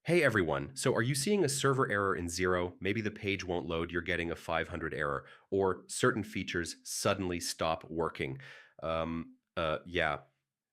Hey everyone, so are you seeing a server error in Xero? Maybe the page won't load, you're getting a 500 error, or certain features suddenly stop working. Yeah,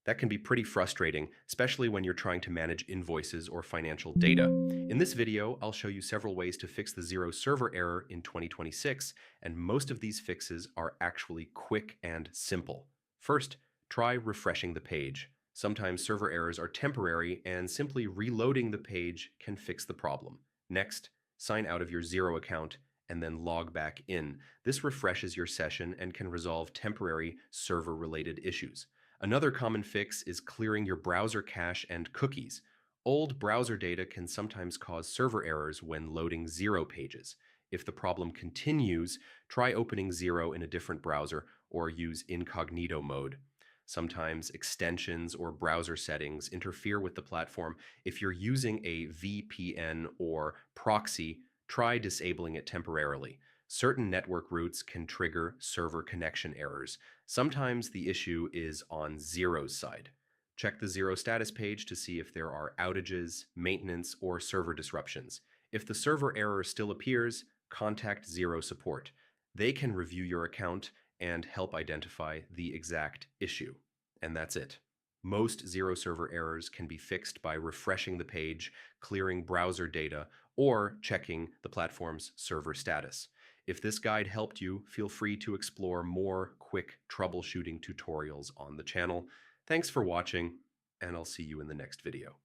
that can be pretty frustrating, especially when you're trying to manage invoices or financial data. In this video, I'll show you several ways to fix the Xero server error in 2026, and most of these fixes are actually quick and simple. First, try refreshing the page. Sometimes server errors are temporary, and simply reloading the page can fix the problem. Next, sign out of your Xero account and then log back in. This refreshes your session and can resolve temporary server-related issues. Another common fix is clearing your browser cache and cookies. Old browser data can sometimes cause server errors when loading Xero pages. If the problem continues, try opening Xero in a different browser or use incognito mode. Sometimes extensions or browser settings interfere with the platform. If you're using a VPN or proxy, try disabling it temporarily. Certain network routes can trigger server connection errors. Sometimes the issue is on Xero's side. Check the Xero status page to see if there are outages, maintenance, or server disruptions. If the server error still appears, contact Xero support. They can review your account and help identify the exact issue. And that's it. Most Xero server errors can be fixed by refreshing the page, clearing browser data, or checking the platform's server status. If this guide helped you, feel free to explore more quick troubleshooting tutorials on the channel. Thanks for watching, and I'll see you in the next video.